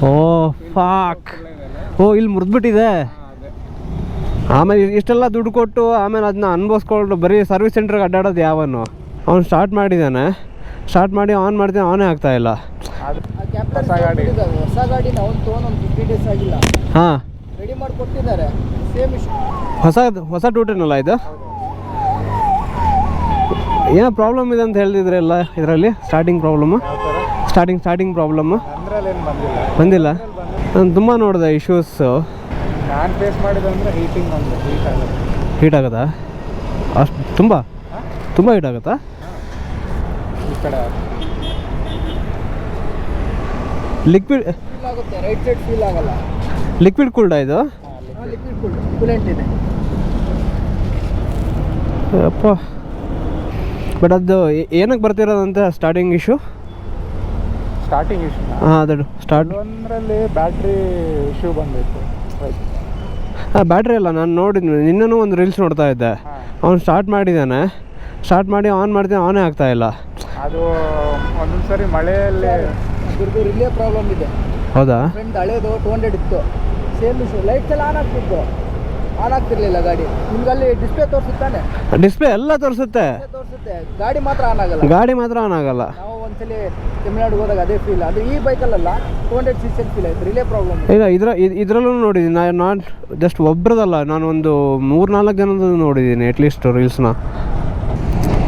ಓ ಫಾಕ್, ಓ ಇಲ್ಲಿ ಮುರಿದ್ಬಿಟ್ಟಿದೆ. ಆಮೇಲೆ ಇಷ್ಟೆಲ್ಲ ದುಡ್ಡು ಕೊಟ್ಟು ಆಮೇಲೆ ಅದನ್ನ ಅನ್ಭವಿಸ್ಕೊಂಡು ಬರೀ ಸರ್ವಿಸ್ ಸೆಂಟ್ರಿಗೆ ಅಡ್ಡಾಡೋದು ಯಾವನು? ಅವ್ನು ಸ್ಟಾರ್ಟ್ ಮಾಡಿದ್ದಾನೆ, ಸ್ಟಾರ್ಟ್ ಮಾಡಿ ಆನ್ ಮಾಡ್ತೀನಿ, ಆನೇ ಆಗ್ತಾ ಇಲ್ಲ. ಹೊಸ ಗಾಡಿನ ಅವ್ನು ತೊಗೊಂಡು ಒಂದು 50 days ಆಗಿಲ್ಲ. ಹಾಂ, ರೆಡಿ ಮಾಡಿ ಕೊಟ್ಟಿದ್ದಾರೆ. Same issue. ಹೊಸ ಟೂಟೇನಲ್ಲ ಇದು? ಏನೋ ಪ್ರಾಬ್ಲಮ್ ಇದೆ ಅಂತ ಹೇಳ್ತಿದ್ರಲ್ಲ ಇದರಲ್ಲಿ, ಸ್ಟಾರ್ಟಿಂಗ್ ಪ್ರಾಬ್ಲಮ್ಮು. ಸ್ಟಾರ್ಟಿಂಗ್ ಪ್ರಾಬ್ಲಮ್ಮು ಬಂದಿಲ್ಲ. ನಾನು ತುಂಬ ನೋಡಿದೆ ಇಶ್ಯೂಸು. ನಾನು ಫೇಸ್ ಮಾಡಿದಂದ್ರೆ ಹೀಟ್ ಆಗುತ್ತಾ? ಅಷ್ಟು ತುಂಬ ಹೀಟ್ ಆಗುತ್ತಾ? ಈ ಕಡೆ ಲಿಕ್ವಿಡ್ ಫೀಲ್ ಆಗುತ್ತೆ, ರೈಟ್ ಸೈಡ್ ಫೀಲ್ ಆಗಲ್ಲ. ಲಿಕ್ವಿಡ್ ಕೂಲ್ಡಾ ಇದು? ಲಿಕ್ವಿಡ್ ಕೂಲೆಂಟ್ ಇದೆ. ಅಪ್ಪ, ಬಟ್ ಅದು ಏನಕ್ಕೆ ಬರ್ತಿರೋದಂತೆ ಸ್ಟಾರ್ಟಿಂಗ್ ಇಶ್ಯೂ? ಹಾಂ, ಅದು ಒಂದರಲ್ಲಿ ಬ್ಯಾಟ್ರಿ ಇಶ್ಯೂ ಬಂದಿತ್ತು. ಹಾಂ, ಬ್ಯಾಟ್ರಿ ಅಲ್ಲ, ನಾನು ನೋಡಿದ್ವಿ ನಿನ್ನೂ ಒಂದು ರೀಲ್ಸ್ ನೋಡ್ತಾ ಇದ್ದೆ. ಅವ್ನು ಸ್ಟಾರ್ಟ್ ಮಾಡಿದ್ದಾನೆ, ಸ್ಟಾರ್ಟ್ ಮಾಡಿ ಆನ್ ಮಾಡ್ತೀನಿ, ಆನೇ ಆಗ್ತಾ ಇಲ್ಲ. ಅದು ಒಂದೊಂದ್ಸರಿ ಮಳೆಯಲ್ಲಿ ಅದ್ರದ್ದು ರಿಲೇ ಪ್ರಾಬ್ಲಮ್ ಇದೆ. ಹೌದಾ? ಫ್ರೆಂಡ್ ಹಳೇದು 200 ಇತ್ತು, ಸೇಮ್ ಇಶ್ಯೂ. ಲೈಟ್ಸ್ ಎಲ್ಲ ಆನ್ ಆಗ್ತಿರ್ಲಿಲ್ಲ ಗಾಡಿ. ನಿಮ್ಗಲ್ಲಿ ಡಿಸ್ಪ್ಲೇ ತೋರಿಸುತ್ತಾನೆ? ಡಿಸ್ಪ್ಲೇ ಎಲ್ಲ ತೋರಿಸುತ್ತೆ, ಗಾಡಿ ಮಾತ್ರ ಆನ್ ಆಗಲ್ಲ. ನಾವು ಒಂದ್ಸಲಿ ತಮಿಳ್ನಾಡಿಗೆ ಹೋದಾಗ ಅದೇ ಫೀಲ್. ಅದು ಈ ಬೈಕಲ್ಲ, 200cc ಫೀಲ್ ಆಯ್ತು. ರಿಲೇ ಪ್ರಾಬ್ಲಮ್ ಇಲ್ಲ. ಇದರಲ್ಲೂ ನೋಡಿದ್ದೀನಿ ನಾನು ಜಸ್ಟ್ ಒಬ್ರದಲ್ಲ, ನಾನು ಒಂದು 3-4 ಜನದ ನೋಡಿದ್ದೀನಿ ಅಟ್ಲೀಸ್ಟ್ ರೀಲ್ಸ್ನ.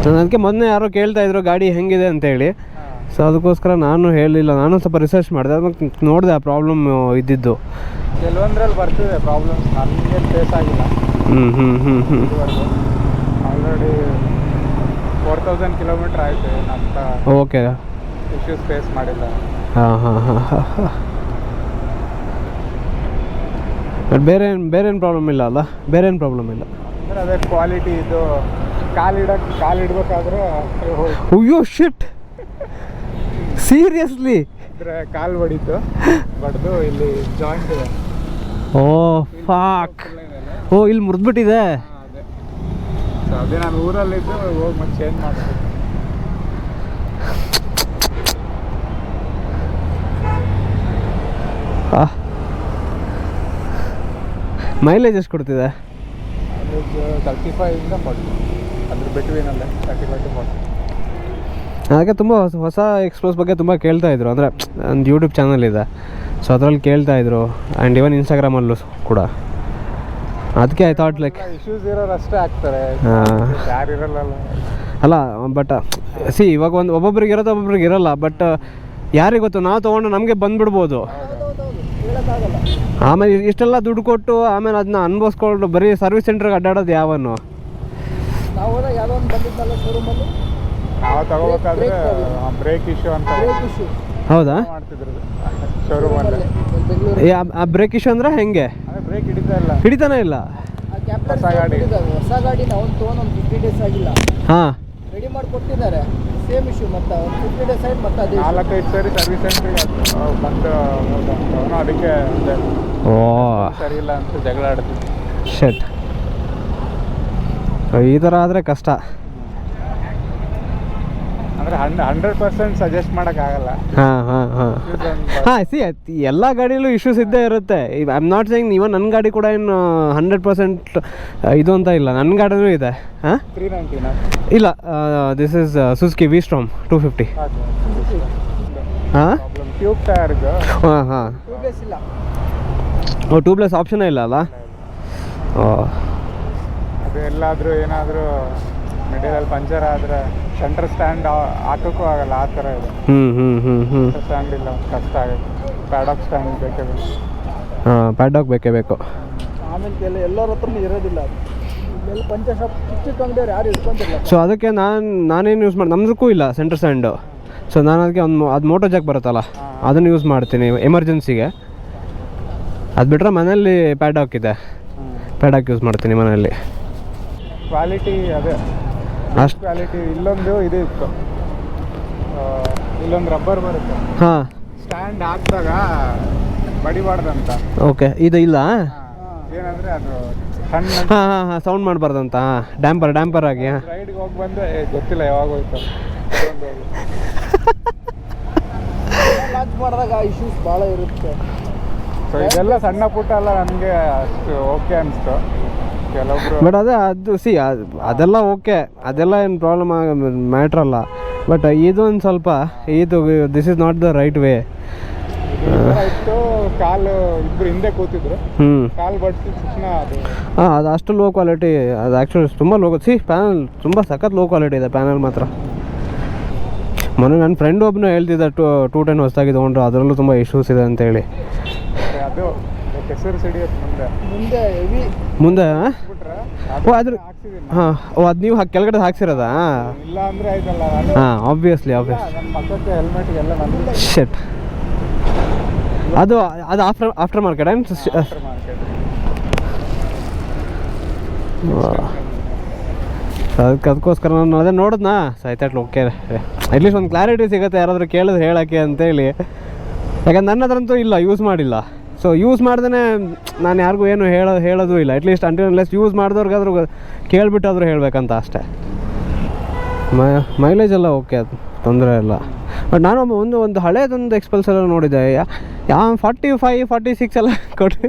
ನಾನು ಅದಕ್ಕೆ ಮೊನ್ನೆ ಯಾರೋ ಕೇಳ್ತಾ ಇದ್ರು ಗಾಡಿ ಹೆಂಗಿದೆ ಅಂತೇಳಿ. ಸೊ ಅದಕ್ಕೋಸ್ಕರ ನಾನು ಹೇಳಿಲ್ಲ, ನಾನು ಸ್ವಲ್ಪ ರಿಸರ್ಚ್ ಮಾಡಿದೆ, ಅದಕ್ಕೆ ನೋಡಿದೆ ಆ ಪ್ರಾಬ್ಲಮ್ ಇದ್ದಿದ್ದು. ಕೆಲವೊಂದ್ರಲ್ಲಿ ಬರ್ತಿದೆ ಪ್ರಾಬ್ಲಮ್ಸ್, ನನಗೇನು ಫೇಸ್ ಆಗಿಲ್ಲ. ಆಲ್ರೆಡಿ 4000 ಕಿಲೋಮೀಟರ್ ಆಯಿತು, ಅಂತ ಓಕೆ ಇಶ್ಯೂಸ್ ಫೇಸ್ ಮಾಡಿಲ್ಲ. ಬಟ್ ಬೇರೆ ಏನು ಪ್ರಾಬ್ಲಮ್ ಇಲ್ಲ ಅಲ್ಲ? ಬೇರೆ ಏನು ಪ್ರಾಬ್ಲಮ್ ಇಲ್ಲ ಅಂದರೆ ಅದೇ ಕ್ವಾಲಿಟಿ. ಇದು ಕಾಲಿಡ್ಬೇಕಾದ್ರೆ ಅಯ್ಯೋ ಶಿಟ್, ಸೀರಿಯಸ್ಲಿ ಅಂದರೆ ಕಾಲು ಹೊಡಿತು, ಬಡ್ದು ಇಲ್ಲಿ ಜಾಯಿಂಟ್ ಇದೆ. ಓ ಫಾಕ್, ಓ ಇಲ್ಲಿ ಮುರಿದ್ಬಿಟ್ಟಿದೆ. ಅದೇ ನಾನು ಊರಲ್ಲಿದ್ದು ಹೋಗಿ ಮತ್ತೆ ಚೇಂಜ್ ಮಾಡ್ತೀನಿ. ಮೈಲೇಜ್ ಎಷ್ಟು ಕೊಡ್ತಿದೆ? 35ಇಂದ 40, ಅದ್ರ ಬಿಟ್ವೀನಲ್ಲೇ 35 to 40. ಅದಕ್ಕೆ ತುಂಬ ಹೊಸ ಎಕ್ಸ್ಪ್ರೆಸ್ ಬಗ್ಗೆ ತುಂಬ ಕೇಳ್ತಾಯಿದ್ರು. ಅಂದರೆ ಒಂದು ಯೂಟ್ಯೂಬ್ ಚಾನಲ್ ಇದೆ, ಸೊ ಅದರಲ್ಲಿ ಕೇಳ್ತಾಯಿದ್ರು, ಆ್ಯಂಡ್ ಇವನ್ ಇನ್ಸ್ಟಾಗ್ರಾಮಲ್ಲೂ ಕೂಡ. ಅದಕ್ಕೆ ಐ ಥಾಟ್ ಲೈಕ್ ಇಶ್ಯೂಸ್ ಇರೋರು ಅಷ್ಟೇ ಆಗ್ತಾರೆ, ಯಾರು ಇರಲ್ಲ. ಅಲ್ಲ, ಬಟ್ ಸಿ ಇವಾಗ ಒಬ್ಬೊಬ್ರಿಗೆ ಇರೋದು, ಒಬ್ಬೊಬ್ರಿಗೆ ಇರಲ್ಲ. ಬಟ್ ಯಾರಿಗೆ ಗೊತ್ತು, ನಾವು ತೊಗೊಂಡು ನಮಗೆ ಬಂದುಬಿಡ್ಬೋದು. ಆಮೇಲೆ ಇಷ್ಟೆಲ್ಲ ದುಡ್ಡು ಕೊಟ್ಟು ಆಮೇಲೆ ಅದನ್ನ ಅನ್ಭವಿಸ್ಕೊಂಡು ಬರೀ ಸರ್ವಿಸ್ ಸೆಂಟ್ರಿಗೆ ಅಡ್ಡಾಡೋದು ಯಾವನು? ನಾವು ಹೋದಾಗ ಯಾವುದೋ ಒಂದು ಬಂದಿದ್ದಲ್ಲ ಶೋರೂಮಲ್ಲಿ, ನಾವು ತಗೋಬೇಕಾದ್ರೆ ಬ್ರೇಕ್ ಇಶ್ಯೂ ಅಂತ. ಹೌದಾ? ಮಾಡ್ತಿದ್ರು ಶೋರೂಮಲ್ಲಿ. ಆ ಬ್ರೇಕ್ ಇಶ್ಯೂ ಅಂದರೆ ಹೆಂಗೆ? ಬ್ರೇಕ್ ಹಿಡಿತಾನೆ ಇಲ್ಲ. ಹೊಸ ಗಾಡಿನ ಅವ್ನು ತೊಗೊಂಡು ಒಂದು 50 days ಆಗಿಲ್ಲ. ಹಾಂ, ರೆಡಿ ಮಾಡಿ ಕೊಟ್ಟಿದ್ದಾರೆ. Same issue. ಮತ್ತೆ ಒಂದು 50 days ಆಯ್ತು, ಮತ್ತೆ ಅದೇ 4-5 ಸರಿ ಸರ್ವಿಸ್ ಸೆಂಟ್ರಿಗೆ ಬಂದು ಅದಕ್ಕೆ ಓ ಸರಿ ಇಲ್ಲ ಅಂತ ಜಗಳ ಆಡ್ತಿದ್ದೆ. ಶೆಟ್, ಈ ಥರ ಆದರೆ ಕಷ್ಟ. ಅಂದರೆ 100% ಸಜೆಸ್ಟ್ ಮಾಡೋಕ್ಕಾಗಲ್ಲ. ಸಿ ಎಲ್ಲ ಗಾಡಿಯಲ್ಲೂ ಇಶ್ಯೂಸ್ ಇದ್ದೇ ಇರುತ್ತೆ. ಐ ಆಮ್ ನಾಟ್ ಸೇಯಿಂಗ್ ಇವನ್ ನನ್ನ ಗಾಡಿ ಕೂಡ ಏನು 100% ಇದು ಅಂತ ಇಲ್ಲ, ನನ್ನ ಗಾಡಿನೂ ಇದೆ. 390 ಇಲ್ಲ, ದಿಸ್ ಇಸ್ ಸುಜುಕಿ ವಿ-ಸ್ಟ್ರಾಮ್ 250. ಹಾಂ, ಟ್ಯೂಬ್ ಟೈರ್ಗೆ. ಹಾಂ, ಟ್ಯೂಬ್ಲೆಸ್ ಇಲ್ಲ. ಓ, ಟ್ಯೂಬ್ಲೆಸ್ ಆಪ್ಷನೇ ಇಲ್ಲ ಅಲ್ಲ? ಓ, ಅದು ಎಲ್ಲಾದರೂ ಏನಾದರೂ ಮಿಡಲಲ್ಲಿ ಪಂಚರ್ ಆದರೆ ಸೆಂಟರ್ ಸ್ಟ್ಯಾಂಡ್ ಹಾಕೋಕ್ಕೂ ಆಗಲ್ಲ, ಆ ಥರ ಇದೆ. ಸ್ಟ್ಯಾಂಡ್ ಇಲ್ಲ, ಕಷ್ಟ ಆಗುತ್ತೆ. ಪ್ಯಾಡಾಕ್ ಸ್ಟ್ಯಾಂಡ್ ಬೇಕೇ ಬೇಕು. ಹಾಂ, ಪ್ಯಾಡಾಕ್ ಬೇಕೇ ಬೇಕು. ಆಮೇಲೆ ಎಲ್ಲರ ಹತ್ರನೂ ಇರೋದಿಲ್ಲ. ಎಲ್ಲ ಪಂಚರ್ ಶಾಪ್ ಚಿಕ್ಕ ಅಂಗಡಿಯವ್ರು ಯಾರು ಇಟ್ಕೊಂತಿಲ್ಲ. ಸೊ ಅದಕ್ಕೆ ನಾನೇನು ಯೂಸ್ ಮಾಡಿ, ನಮ್ದಕ್ಕೂ ಇಲ್ಲ ಸೆಂಟರ್ ಸ್ಟ್ಯಾಂಡು. ಸೊ ನಾನು ಅದಕ್ಕೆ ಅದು ಮೋಟೋ ಜಾಕ್ ಬರುತ್ತಲ್ಲ, ಅದನ್ನು ಯೂಸ್ ಮಾಡ್ತೀನಿ ಎಮರ್ಜೆನ್ಸಿಗೆ. ಅದು ಬಿಟ್ಟರೆ ಮನೆಯಲ್ಲಿ ಪ್ಯಾಡಾಕ್ ಇದೆ, ಪ್ಯಾಡಾಕ್ ಯೂಸ್ ಮಾಡ್ತೀನಿ ಮನೆಯಲ್ಲಿ. ಕ್ವಾಲಿಟಿ ಅದೇ ಅಷ್ಟು ಕ್ವಾಲಿಟಿ. ಇಲ್ಲೊಂದು ಇದು ಇತ್ತು, ಇಲ್ಲೊಂದು ರಬ್ಬರ್ ಬರುತ್ತೆ. ಹಾಂ, ಸ್ಟ್ಯಾಂಡ್ ಹಾಕಿದಾಗ ಬಡಿಬಾರ್ದಂತ. ಓಕೆ, ಇದು ಇಲ್ಲ. ಏನಂದರೆ ಅದು ಸಣ್ಣ ಹಾಂ, ಸೌಂಡ್ ಮಾಡಬಾರ್ದಂತ. ಡ್ಯಾಂಪರ್ ಆಗಿ ರೈಡ್ಗೆ ಹೋಗಿ ಬಂದು ಗೊತ್ತಿಲ್ಲ ಯಾವಾಗ ಹೋಯ್ತು. ಚಾರ್ಜ್ ಮಾಡಿದಾಗ ಇಶ್ಯೂಸ್ ಭಾಳ ಇರುತ್ತೆ. ಸೊ ಇದೆಲ್ಲ ಸಣ್ಣ ಪುಟ್ಟ ಎಲ್ಲ ನನಗೆ ಅಷ್ಟು ಓಕೆ ಅನಿಸ್ತು. ಕೆಲವೊಬ್ರು ಬಟ್ ಅದೇ ಅದು ಅದೆಲ್ಲ ಓಕೆ, ಅದೆಲ್ಲ ಏನು ಪ್ರಾಬ್ಲಮ್ ಮ್ಯಾಟ್ರ್ ಅಲ್ಲ. ಬಟ್ ಇದೊಂದು ಸ್ವಲ್ಪ this is not the right way. ಇತ್ತು, ಕಾಲು ಇಬ್ಬರು ಹಿಂದೆ ಕೂತಿದ್ರು, ಕಾಲು ಬಡ್ಸಿದ ತಕ್ಷಣ ಅದು ಅದು ಅಷ್ಟು ಲೋ ಕ್ವಾಲಿಟಿ. ಅದು ಆ್ಯಕ್ಚುಲಿ ತುಂಬ ಲೋ. ಪ್ಯಾನಲ್ ತುಂಬ ಸಖತ್ ಲೋ ಕ್ವಾಲಿಟಿ ಇದೆ ಪ್ಯಾನಲ್ ಮಾತ್ರ. ಮೊನ್ನೆ ನನ್ನ ಫ್ರೆಂಡ್ ಒಬ್ಬನು ಹೇಳ್ತಿದ್ದ 210 ಹೊಸದಾಗಿ ತೊಗೊಂಡ್ರು, ಅದರಲ್ಲೂ ತುಂಬ ಇಶ್ಯೂಸ್ ಇದೆ ಅಂತೇಳಿ. ಅದು ಕೆಸರು ಸಿಡಿಯೋದು ಮುಂದೆ ಹೆವಿ ಮುಂದೆ ಬಿಟ್ರೆ ಓ ಅದ್ರ ಹಾಂ ಅದು ನೀವು ಕೆಳಗಡೆ ಹಾಕ್ಸಿರೋದಾ? ಇಲ್ಲ ಅಂದರೆ ಆಯ್ತಲ್ಲ. ಹಾಂ ಆಬ್ವಿಯಸ್ಲಿ ನನ್ನ ಪಕ್ಕಕ್ಕೆ ಹೆಲ್ಮೆಟ್ಗೆಲ್ಲ ನಂದು ಶೆಟ್. ಅದು ಆಫ್ಟರ್ ಮಾರ್ಕೆಟ್ ಅದಕ್ಕೋಸ್ಕರ ನಾನು ಅದೇ ನೋಡಿದ್ನಾ ಸಾಯ್ತಾಟ್ಲು. ಓಕೆ ಅಟ್ಲೀಸ್ಟ್ ಒಂದು ಕ್ಲಾರಿಟಿ ಸಿಗುತ್ತೆ, ಯಾರಾದರೂ ಕೇಳಿದ್ರೆ ಹೇಳೋಕ್ಕೆ ಅಂತೇಳಿ. ಯಾಕಂದ್ರೆ ನನ್ನ ಹತ್ರಂತೂ ಇಲ್ಲ, ಯೂಸ್ ಮಾಡಿಲ್ಲ. ಸೊ ಯೂಸ್ ಮಾಡ್ದೇ ನಾನು ಯಾರಿಗೂ ಏನು ಹೇಳೋದು ಇಲ್ಲ. ಅಟ್ಲೀಸ್ಟ್ ಅನ್ಲೆಸ್ ಯೂಸ್ ಮಾಡಿದವ್ರಿಗಾದ್ರೂ ಕೇಳಿಬಿಟ್ಟಾದ್ರೂ ಹೇಳಬೇಕಂತ ಅಷ್ಟೇ. ಮೈಲೇಜ್ ಎಲ್ಲ ಓಕೆ, ಅದು ತೊಂದರೆ ಇಲ್ಲ. ಬಟ್ ನಾನು ಒಂದು ಹಳೇದೊಂದು ಎಕ್ಸ್ಪಲ್ಸ್ ಎಲ್ಲ ನೋಡಿದ್ದೆ, 45, 46 ಎಲ್ಲ ಕೊಟ್ಟು.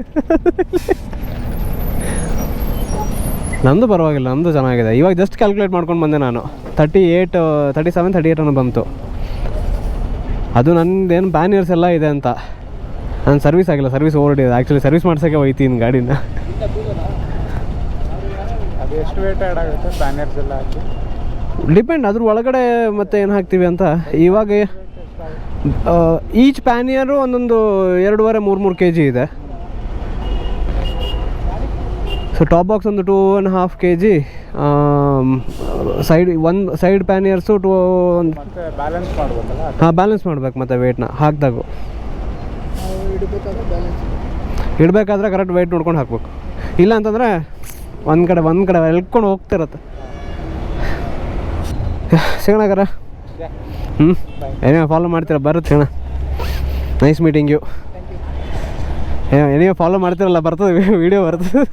ನಮ್ಮದು ಪರವಾಗಿಲ್ಲ, ನಮ್ಮದು ಚೆನ್ನಾಗಿದೆ. ಇವಾಗ ಜಸ್ಟ್ ಕ್ಯಾಲ್ಕುಲೇಟ್ ಮಾಡ್ಕೊಂಡು ಬಂದೆ ನಾನು. 37, 38 ಅನ್ನೋ ಬಂತು. ಅದು ನನ್ನದೇನು ಬ್ಯಾನಿಯರ್ಸ್ ಎಲ್ಲ ಇದೆ ಅಂತ. ನಾನು ಸರ್ವಿಸ್ ಆಗಿಲ್ಲ, ಸರ್ವಿಸ್ ಓವರ್ಡಿದೆ. ಆ್ಯಕ್ಚುಲಿ ಸರ್ವಿಸ್ ಮಾಡ್ಸೋಕ್ಕೆ ಹೋಯ್ತೀನಿ ಗಾಡಿನ. ಅದು ಎಷ್ಟು ವೇಟ್ ಆ್ಯಡ್ ಆಗುತ್ತೆ ಬ್ಯಾನರ್ಸ್ ಎಲ್ಲ ಹಾಕಿ? ಡಿಪೆಂಡ್ ಅದ್ರ ಒಳಗಡೆ ಮತ್ತೆ ಏನು ಹಾಕ್ತೀವಿ ಅಂತ. ಇವಾಗ ಈಚ್ ಪ್ಯಾನಿಯರು ಒಂದೊಂದು 2.5-3 kg ಇದೆ. ಸೊ ಟಾಪ್ ಬಾಕ್ಸ್ ಒಂದು 2.5 kg, ಸೈಡ್ ಪ್ಯಾನಿಯರ್ಸು ಬ್ಯಾಲೆನ್ಸ್ ಮಾಡ್ಬೇಕಲ್ಲ. ಹಾಂ ಬ್ಯಾಲೆನ್ಸ್ ಮಾಡ್ಬೇಕು ಮತ್ತೆ ವೆಯ್ಟ್ನ ಹಾಕಿದಾಗ. ಇಡಬೇಕಾದ್ರೆ ಕರೆಕ್ಟ್ ವೆಯ್ಟ್ ನೋಡ್ಕೊಂಡು ಹಾಕ್ಬೇಕು. ಇಲ್ಲ ಅಂತಂದರೆ ಒಂದು ಕಡೆ ಎಳ್ಕೊಂಡು ಹೋಗ್ತಿರತ್ತೆ. ಸಿಗೋಣಗಾರ ಏನೇ ಫಾಲೋ ಮಾಡ್ತೀರ ಬರುತ್ತೆ ಸಿಗೋಣ. Nice meeting you. ಏನೇ ಫಾಲೋ ಮಾಡ್ತಿರಲ್ಲ, ಬರ್ತದೆ ವೀಡಿಯೋ ಬರ್ತದೆ.